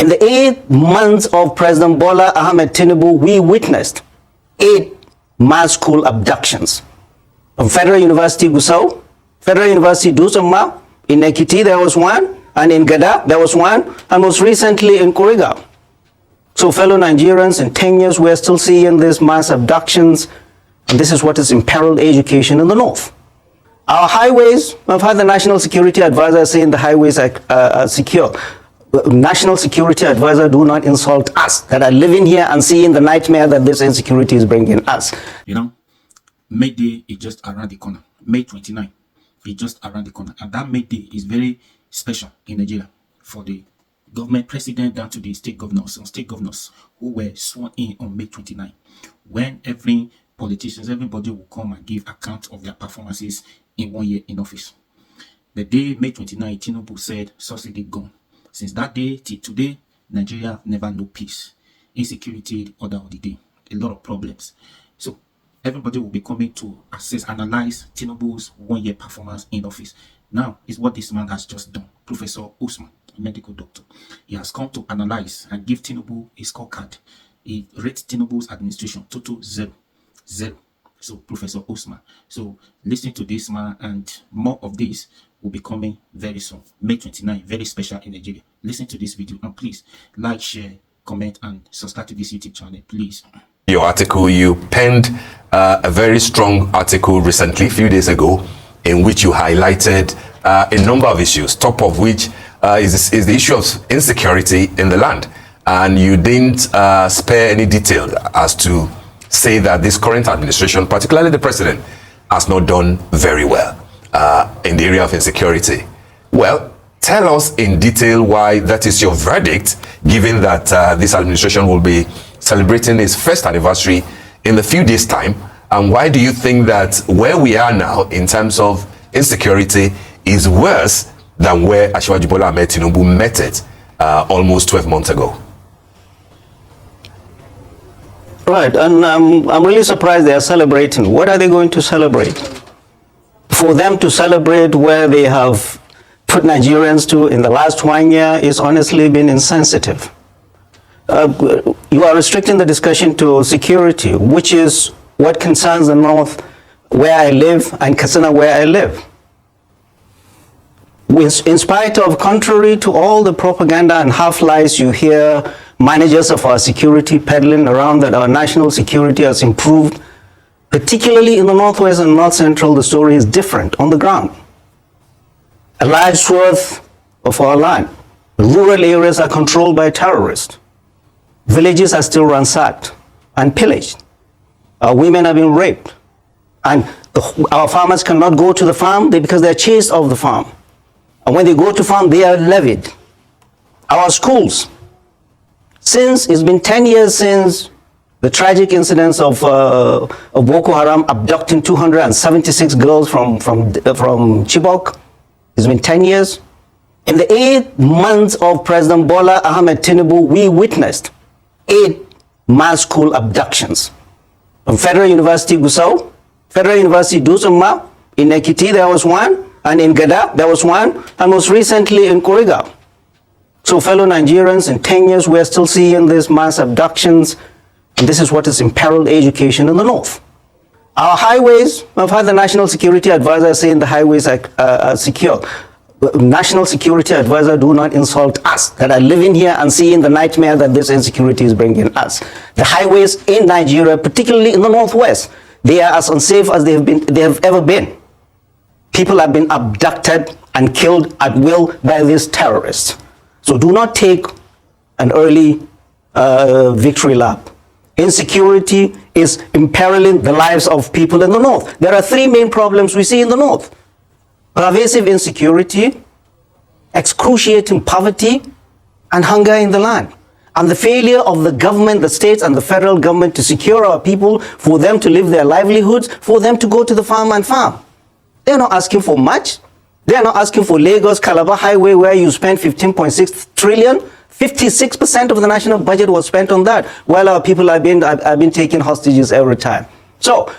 In the 8 months of President Bola Ahmed Tinubu, we witnessed 8 mass school abductions. From Federal University Gusau, Federal University Dusama, in Ekiti there was one, and in Gada there was one, and most recently in Kuriga. So fellow Nigerians, in 10 years we're still seeing these mass abductions, and this is what has imperiled education in the north. Our highways, I've had the National Security Advisor saying the highways are secure. National Security Advisor, do not insult us that are living here and seeing the nightmare that this insecurity is bringing us. You know, May Day is just around the corner. May 29 is just around the corner. And that May Day is very special in Nigeria for the government president down to the state governors and state governors who were sworn in on May 29. When every politicians, everybody will come and give account of their performances in 1 year in office. The day, May 29, Tinubu said, subsidy gone. Since that day till today, Nigeria never know peace. Insecurity, the order of the day. A lot of problems. So everybody will be coming to assess, analyze Tinubu's 1 year performance in office. Now is what this man has just done. Professor Usman, a medical doctor. He has come to analyze and give Tinubu a scorecard. He rates Tinubu's administration total 0. So Professor Usman. So listen to this man, and more of this will be coming very soon. May 29, very special in Nigeria. Listen to this video, and please like, share, comment, and subscribe to this YouTube channel, please. Your article, you penned a very strong article recently, a few days ago, in which you highlighted a number of issues, top of which is the issue of insecurity in the land. And you didn't spare any detail as to say that this current administration, particularly the president, has not done very well in the area of insecurity. Well, tell us in detail why that is your verdict, given that this administration will be celebrating its first anniversary in a few days' time. And why do you think that where we are now in terms of insecurity is worse than where Asiwaju Bola Ahmed Tinubu met it almost 12 months ago? Right, and I'm really surprised they are celebrating. What are they going to celebrate? For them to celebrate where they have put Nigerians to in the last 1 year is honestly been insensitive. You are restricting the discussion to security, which is what concerns the north, where I live, and Katsina, where I live. In spite of, contrary to all the propaganda and half-lies you hear managers of our security peddling around that our national security has improved, particularly in the northwest and north central, the story is different on the ground. A large swath of our land, the rural areas are controlled by terrorists. Villages are still ransacked and pillaged. Our women are being raped. And our farmers cannot go to the farm because they're chased off the farm. And when they go to farm, they are levied. Our schools, since it's been 10 years since the tragic incidents of Boko Haram abducting 276 girls from Chibok, it's been 10 years. In the 8 months of President Bola Ahmed Tinubu, we witnessed 8 mass school abductions. From Federal University Gusau, Federal University Dusama, in Ekiti there was one, and in Gada there was one, and most recently in Kuriga. So fellow Nigerians, in 10 years we're still seeing these mass abductions, and this is what has imperiled education in the north. Our highways, I've had the National Security Advisor saying the highways are secure. National Security Advisor, do not insult us that are living here and seeing the nightmare that this insecurity is bringing us. The highways in Nigeria, particularly in the northwest, they are as unsafe as they have ever been. People have been abducted and killed at will by these terrorists. So do not take an early victory lap. Insecurity is imperiling the lives of people in the north. There are 3 main problems we see in the north: pervasive insecurity, excruciating poverty, and hunger in the land. And the failure of the government, the states and the federal government to secure our people, for them to live their livelihoods, for them to go to the farm and farm. They're not asking for much. They're not asking for Lagos-Calabar Highway, where you spend 15.6 trillion. 56% of the national budget was spent on that, while our people have been taking hostages every time. So,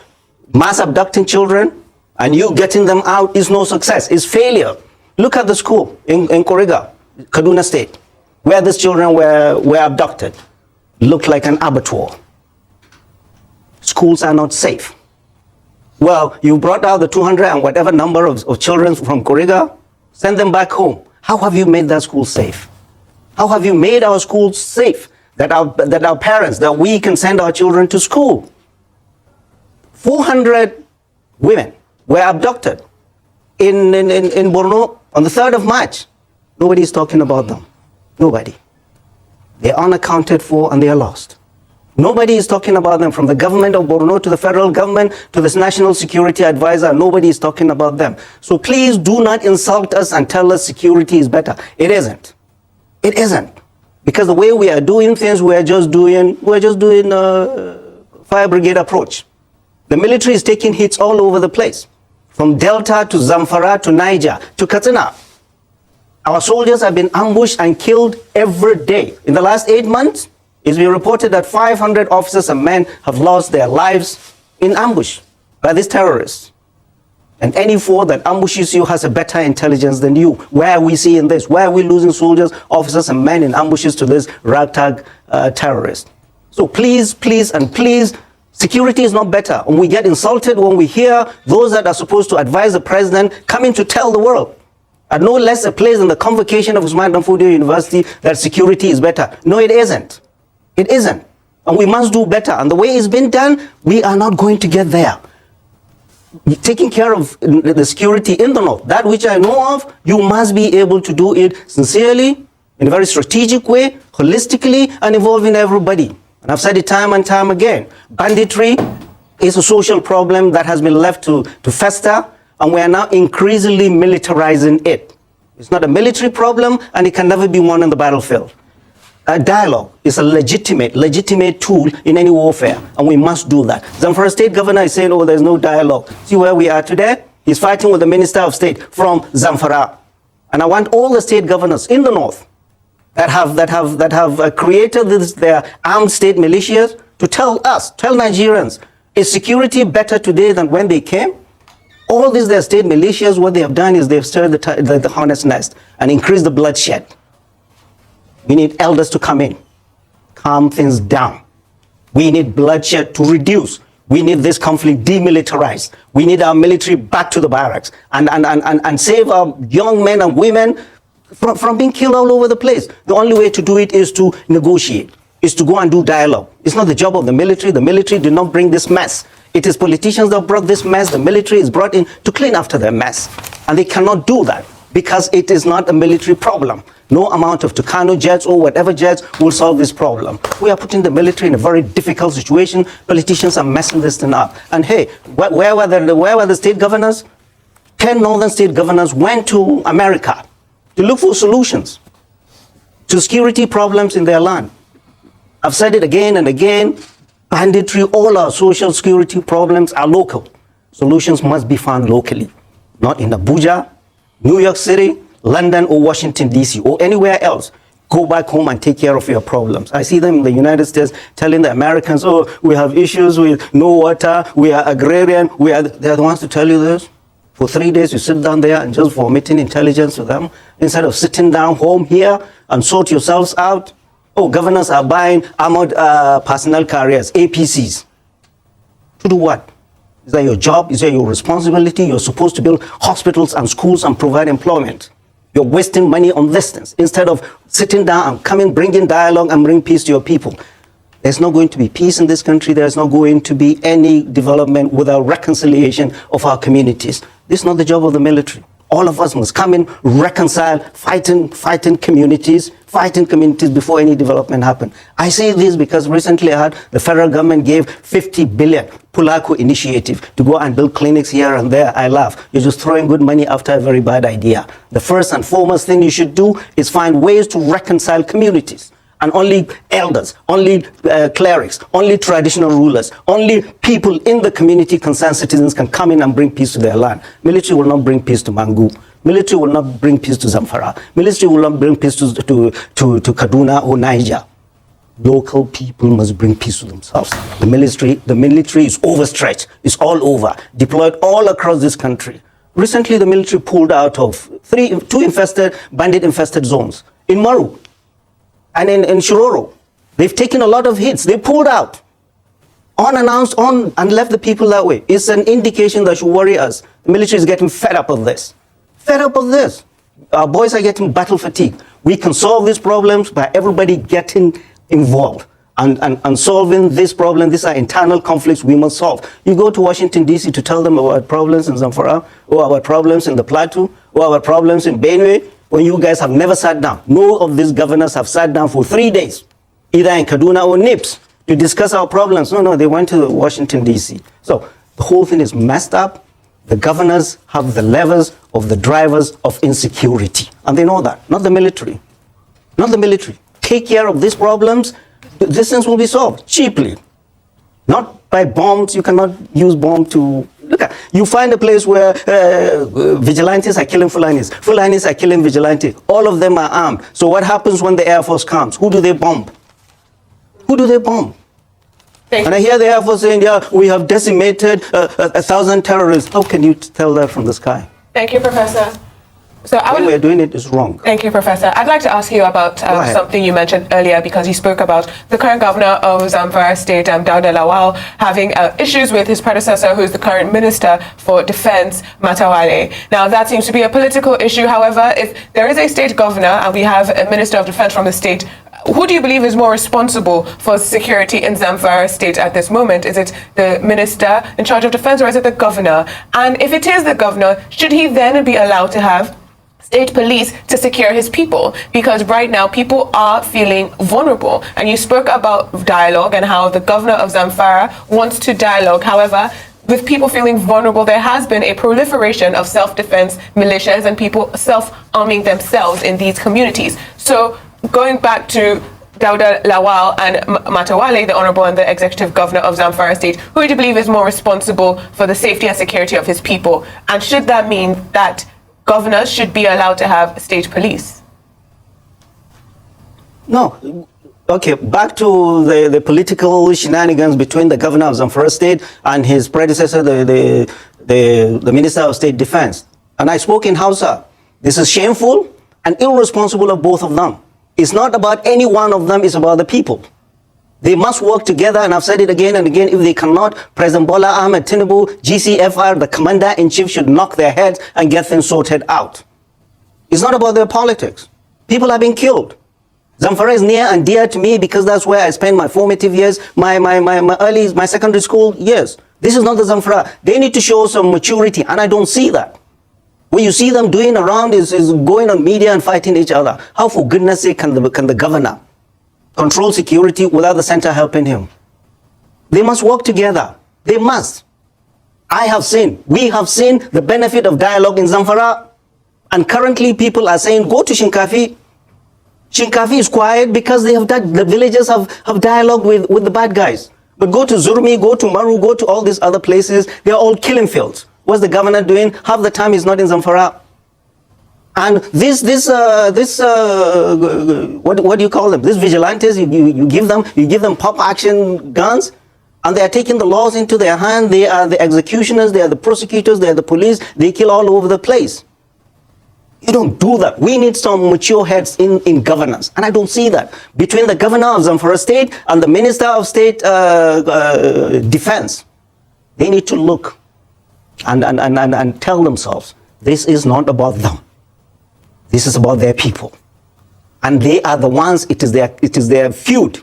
mass abducting children and you getting them out is no success, it's failure. Look at the school in Kuriga, Kaduna State. where these children were abducted, looked like an abattoir. Schools are not safe. Well, you brought out the 200 and whatever number of children from Kuriga, send them back home. How have you made that school safe? How have you made our schools safe? That our parents, that we can send our children to school. 400 women were abducted in Borno on the 3rd of March. Nobody is talking about them. Nobody. They are unaccounted for and they are lost. Nobody is talking about them, from the government of Borno to the federal government to this national security advisor. Nobody is talking about them. So please do not insult us and tell us security is better. It isn't. It isn't. Because the way we are doing things, we're just doing fire brigade approach. The military is taking hits all over the place, from Delta to Zamfara to Niger to Katsina. Our soldiers have been ambushed and killed every day. In the last 8 months, it's been reported that 500 officers and men have lost their lives in ambush by these terrorists. And any foe that ambushes you has a better intelligence than you. Where are we seeing this? Where are we losing soldiers, officers, and men in ambushes to this ragtag terrorist? So please, please, and please, security is not better. And we get insulted when we hear those that are supposed to advise the president coming to tell the world, at no less a place in the convocation of Usman Danfodio University, that security is better. No, it isn't. It isn't. And we must do better. And the way it's been done, we are not going to get there. Taking care of the security in the north, that which I know of, you must be able to do it sincerely, in a very strategic way, holistically, and involving everybody. And I've said it time and time again. Banditry is a social problem that has been left to fester, and we are now increasingly militarizing it. It's not a military problem, and it can never be won on the battlefield. Dialogue is a legitimate tool in any warfare, and we must do that. Zamfara state governor is saying, oh, there's no dialogue. See where we are today? He's fighting with the minister of state from Zamfara. And I want all the state governors in the north that have created their armed state militias to tell Nigerians, is security better today than when they came? All these their state militias, what they have done is they've stirred the hornet's nest and increased the bloodshed. We need elders to come in, calm things down. We need bloodshed to reduce. We need this conflict demilitarized. We need our military back to the barracks and save our young men and women from being killed all over the place. The only way to do it is to negotiate, is to go and do dialogue. It's not the job of the military. The military did not bring this mess. It is politicians that brought this mess. The military is brought in to clean after their mess. And they cannot do that because it is not a military problem. No amount of Tucano jets or whatever jets will solve this problem. We are putting the military in a very difficult situation. Politicians are messing this thing up. And hey, where were the state governors? 10 northern state governors went to America to look for solutions to security problems in their land. I've said it again and again. Banditry, all our social security problems are local. Solutions must be found locally, not in Abuja, New York City, London, or Washington, D.C., or anywhere else. Go back home and take care of your problems. I see them in the United States telling the Americans, oh, we have issues with no water, we are agrarian. They're the ones to tell you this. For 3 days, you sit down there and just vomiting intelligence to them, instead of sitting down home here and sort yourselves out. Oh, governors are buying armored personnel carriers, APCs. To do what? Is that your job? Is that your responsibility? You're supposed to build hospitals and schools and provide employment. You're wasting money on these things instead of sitting down and bringing dialogue and bring peace to your people. There's not going to be peace in this country. There's not going to be any development without reconciliation of our communities. This is not the job of the military. All of us must come in, reconcile, fighting communities before any development happen. I say this because recently I heard the federal government gave 50 billion Pulaku initiative to go and build clinics here and there. I laugh. You're just throwing good money after a very bad idea. The first and foremost thing you should do is find ways to reconcile communities. And only elders, only clerics, only traditional rulers, only people in the community, concerned citizens, can come in and bring peace to their land. Military will not bring peace to Mangu. Military will not bring peace to Zamfara. Military will not bring peace to Kaduna or Niger. Local people must bring peace to themselves. The military is overstretched. It's all over, deployed all across this country. Recently, the military pulled out of two bandit-infested zones in Maru. And in Shiroro, they've taken a lot of hits. They pulled out unannounced and left the people that way. It's an indication that should worry us. The military is getting fed up of this. Fed up of this. Our boys are getting battle fatigue. We can solve these problems by everybody getting involved and solving this problem. These are internal conflicts we must solve. You go to Washington, D.C. to tell them about problems in Zamfara, or about problems in the Plateau, or about problems in Benue, when you guys have never sat down. No of these governors have sat down for 3 days, either in Kaduna or NIPS, to discuss our problems. No, they went to Washington, D.C. So the whole thing is messed up. The governors have the levers of the drivers of insecurity. And they know that, not the military. Not the military. Take care of these problems. These things will be solved cheaply. Not by bombs. You cannot use bomb to... Look at, you find a place where vigilantes are killing Fulanis. Fulanis are killing vigilantes. All of them are armed. So what happens when the Air Force comes? Who do they bomb? Who do they bomb? And I hear the Air Force saying, yeah, we have decimated 1,000 terrorists. How can you tell that from the sky? Thank you, Professor. So the way we're doing it is wrong. Thank you, Professor. I'd like to ask you about something you mentioned earlier, because you spoke about the current governor of Zamfara State, Dauda Lawal, having issues with his predecessor, who is the current Minister for Defense, Matawale. Now, that seems to be a political issue. However, if there is a state governor and we have a Minister of Defense from the state, who do you believe is more responsible for security in Zamfara State at this moment? Is it the minister in charge of defense, or is it the governor? And if it is the governor, should he then be allowed to have state police to secure his people? Because right now people are feeling vulnerable. And you spoke about dialogue and how the governor of Zamfara wants to dialogue. However, with people feeling vulnerable, there has been a proliferation of self-defense militias and people self-arming themselves in these communities. So going back to Dauda Lawal and Matawale, the Honorable and the Executive Governor of Zamfara State, who do you believe is more responsible for the safety and security of his people? And should that mean that governors should be allowed to have state police? No. Okay, back to the political shenanigans between the governor of Zamfara State and his predecessor, the Minister of State Defense. And I spoke in Hausa. This is shameful and irresponsible of both of them. It's not about any one of them, it's about the people. They must work together, and I've said it again and again. If they cannot, President Bola Ahmed Tinubu, GCFR, the commander-in-chief, should knock their heads and get things sorted out. It's not about their politics. People are being killed. Zamfara is near and dear to me because that's where I spent my formative years, my secondary school years. This is not the Zamfara. They need to show some maturity, and I don't see that. What you see them doing around is going on media and fighting each other. How, for goodness sake, can the governor control security without the center helping him? They must work together. They must. We have seen the benefit of dialogue in Zamfara. And currently people are saying, go to Shinkafi. Shinkafi is quiet because the villagers have dialogue with the bad guys. But go to Zurmi, go to Maru, go to all these other places. They are all killing fields. What's the governor doing? Half the time he's not in Zamfara. And what do you call them? These vigilantes, you give them pop action guns, and they are taking the laws into their hand. They are the executioners, they are the prosecutors, they are the police. They kill all over the place. You don't do that. We need some mature heads in governance, and I don't see that. Between the governor of Zamfara State and the Minister of State Defense, they need to look and tell themselves, this is not about them. This is about their people. And they are the ones, it is their feud,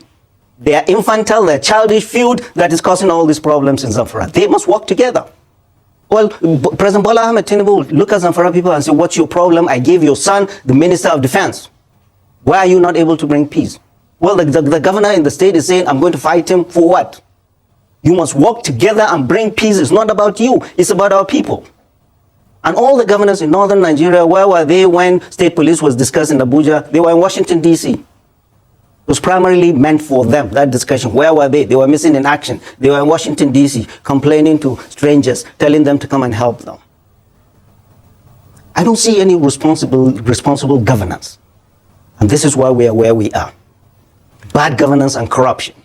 their infantile, their childish feud that is causing all these problems in Zamfara. They must work together. Well, President Bola Ahmed Tinubu look at Zamfara people and say, what's your problem? I gave your son the Minister of Defense. Why are you not able to bring peace? Well, the governor in the state is saying, I'm going to fight him for what? You must work together and bring peace. It's not about you. It's about our people. And all the governors in northern Nigeria, where were they when state police was discussed in Abuja? They were in Washington, D.C. It was primarily meant for them, that discussion. Where were they? They were missing in action. They were in Washington, D.C., complaining to strangers, telling them to come and help them. I don't see any responsible governance. And this is why we are where we are. Bad governance and corruption.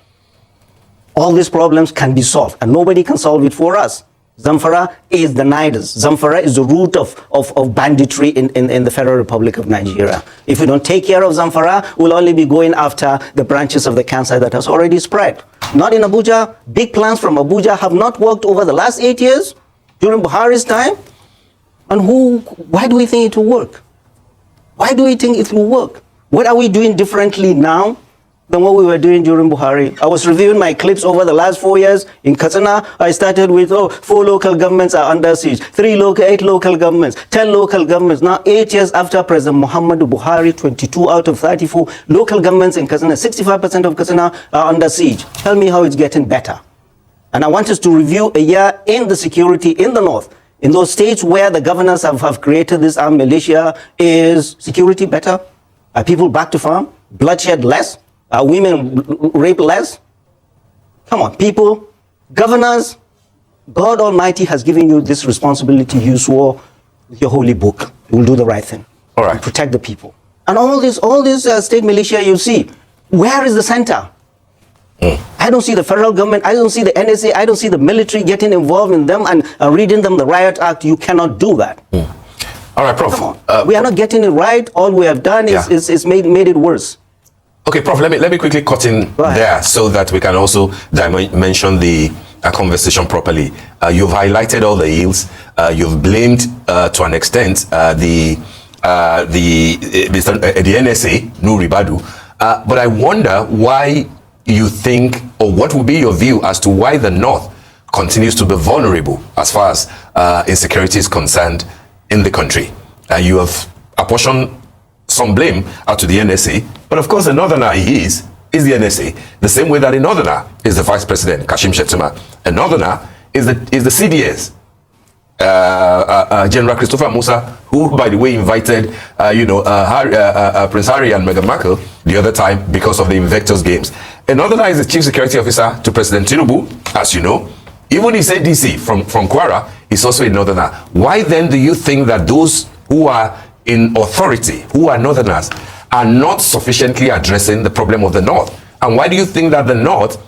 All these problems can be solved, and nobody can solve it for us. Zamfara is the nidus. Zamfara is the root of banditry in the Federal Republic of Nigeria. If we don't take care of Zamfara, we'll only be going after the branches of the cancer that has already spread. Not in Abuja. Big plans from Abuja have not worked over the last 8 years during Buhari's time. And why do we think it will work? Why do we think it will work? What are we doing differently now than what we were doing during Buhari? I was reviewing my clips over the last 4 years. In Katsina, I started with, 4 local governments are under siege, 8 local governments, 10 local governments. Now, 8 years after President Muhammadu Buhari, 22 out of 34 local governments in Katsina, 65% of Katsina are under siege. Tell me how it's getting better. And I want us to review a year in the security in the north. In those states where the governors have created this armed militia, is security better? Are people back to farm? Bloodshed less? Are women raped less? Come on, people, governors, God Almighty has given you this responsibility. You swore with your holy book. You will do the right thing. All right. Protect the people. And all this state militia you see, where is the center? I don't see the federal government, I don't see the NSA, I don't see the military getting involved in them and reading them the riot act. You cannot do that. All right, Prof. We are not getting it right. All we have done is made it worse. Okay, Prof, let me quickly cut in there so that we can also mention the conversation properly. You've highlighted all the ills. You've blamed, to an extent, the NSA, Nuri Badu. But I wonder why you think, or what would be your view as to why the North continues to be vulnerable as far as insecurity is concerned in the country. You have apportioned some blame out to the NSA, but of course the Northerner is the NSA, the same way that a Northerner is the Vice President, Kashim Shettima. A Northerner is the CDS, General Christopher Musa, who, by the way, invited Prince Harry and Meghan Markle the other time because of the Invictus Games. A Northerner is the Chief Security Officer to President Tinubu, as you know. Even his ADC from Kwara is also a Northerner. Why then do you think that those who are in authority, who are Northerners, are not sufficiently addressing the problem of the North? And why do you think that the North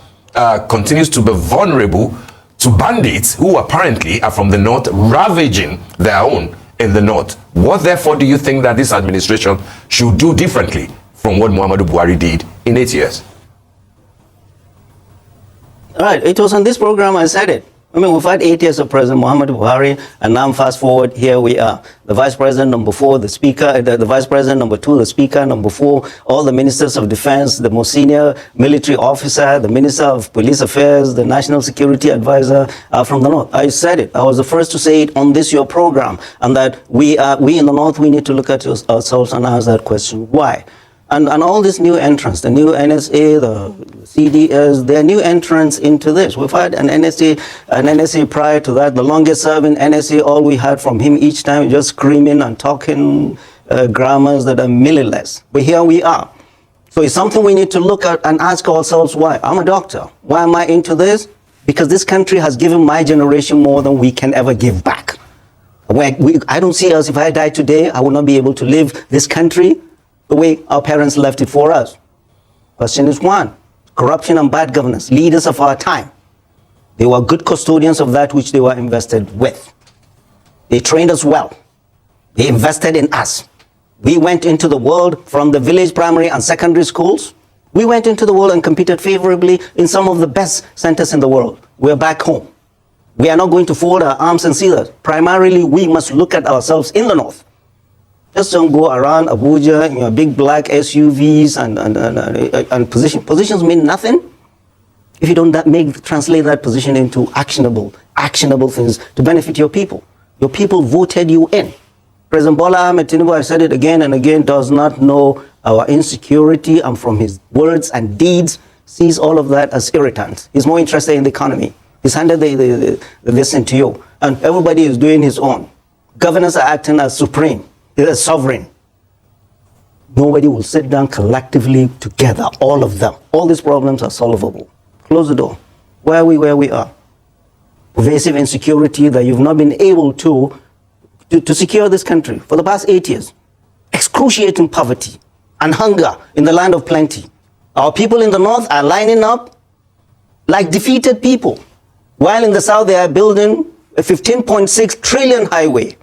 continues to be vulnerable to bandits who apparently are from the North, ravaging their own in the North? What therefore do you think that this administration should do differently from what Muhammadu Buhari did in 8 years? All right, it was on this program I said it. I mean, we've had 8 years of President Muhammadu Buhari, and now fast forward, here we are. The Vice President number 4, the Speaker, the Vice President number 2, the Speaker number 4, all the Ministers of Defense, the most senior military officer, the Minister of Police Affairs, the National Security Advisor from the North. I said it. I was the first to say it on this your program, and that we in the North, we need to look at ourselves and ask that question, why? And all these new entrants, the new NSA, the CDS, they're new entrants into this. We've had an NSA prior to that, the longest serving NSA, all we had from him each time, just screaming and talking grammars that are meaningless. But here we are. So it's something we need to look at and ask ourselves why. I'm a doctor. Why am I into this? Because this country has given my generation more than we can ever give back. I don't see us, if I die today, I will not be able to leave this country the way our parents left it for us. Question is one, corruption and bad governance, leaders of our time. They were good custodians of that which they were invested with. They trained us well. They invested in us. We went into the world from the village primary and secondary schools. We went into the world and competed favorably in some of the best centers in the world. We're back home. We are not going to fold our arms and see that. Primarily, we must look at ourselves in the North. Just don't go around Abuja in your big black SUVs and positions mean nothing if you don't translate that position into actionable things to benefit your people. Your people voted you in. President Bola Ahmed Tinubu, I said it again and again, does not know our insecurity, and from his words and deeds sees all of that as irritant. He's more interested in the economy. He's handed this into you, and everybody is doing his own. Governors are acting as supreme. They're sovereign. Nobody will sit down collectively together, all of them. All these problems are solvable. Close the door. Why are we where we are? Pervasive insecurity that you've not been able to secure this country for the past 8 years. Excruciating poverty and hunger in the land of plenty. Our people in the North are lining up like defeated people, while in the South they are building a 15.6 trillion highway.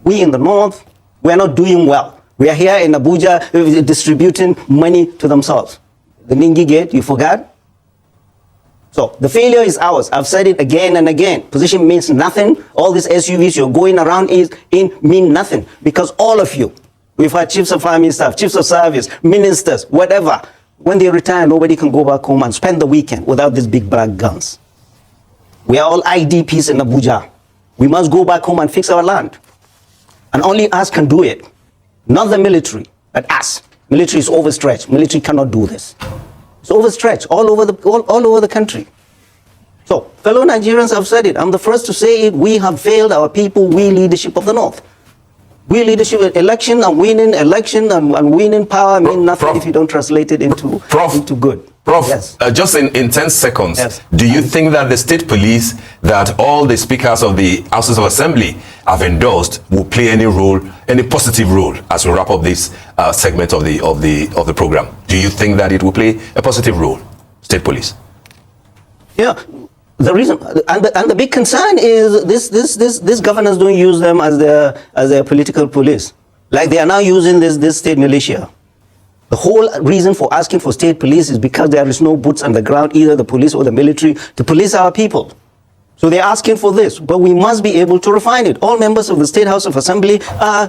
We in the north, we are not doing well. We are here in Abuja distributing money to themselves. The Ningi Gate, you forgot? So the failure is ours. I've said it again and again. Position means nothing. All these SUVs you're going around mean nothing, because all of you, we've had chiefs of army staff, chiefs of service, ministers, whatever. When they retire, nobody can go back home and spend the weekend without these big black guns. We are all IDPs in Abuja. We must go back home and fix our land. And only us can do it. Not the military, but us. Military is overstretched. Military cannot do this. It's overstretched all over the country. So, fellow Nigerians have said it. I'm the first to say it. We have failed our people, we leadership of the North. We leadership, election and winning power mean nothing Prof, if you don't translate it into good. Prof, yes. Just in 10 seconds, yes. Do you think that the state police that all the speakers of the Houses of Assembly have endorsed will play any role, any positive role, as we wrap up this segment of the program? Do you think that it will play a positive role, state police? Yeah. The reason and the big concern is this governors don't use them as their political police, like they are now using this state militia. The whole reason for asking for state police is because there is no boots on the ground, either the police or the military, to police our people. So they're asking for this, but we must be able to refine it. All members of the State House of Assembly are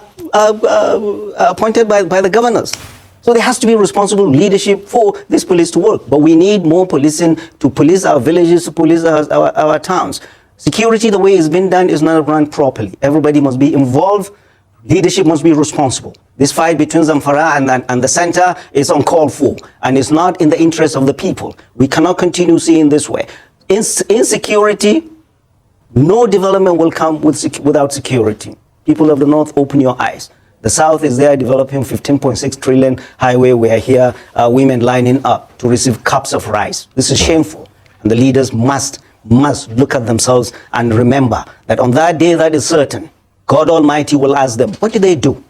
appointed by the governors. So there has to be responsible leadership for this police to work. But we need more policing to police our villages, to police our towns. Security, the way it's been done, is not run properly. Everybody must be involved. Leadership must be responsible. This fight between Zamfara and the center is uncalled for, and it's not in the interest of the people. We cannot continue seeing this way. Insecurity, no development will come without security. People of the North, open your eyes. The South is there developing 15.6 trillion highway. We are here, women lining up to receive cups of rice. This is shameful. And the leaders must look at themselves and remember that on that day that is certain, God Almighty will ask them, what did they do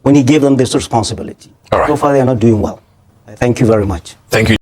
when He gave them this responsibility? All right. So far, they are not doing well. I thank you very much. Thank you.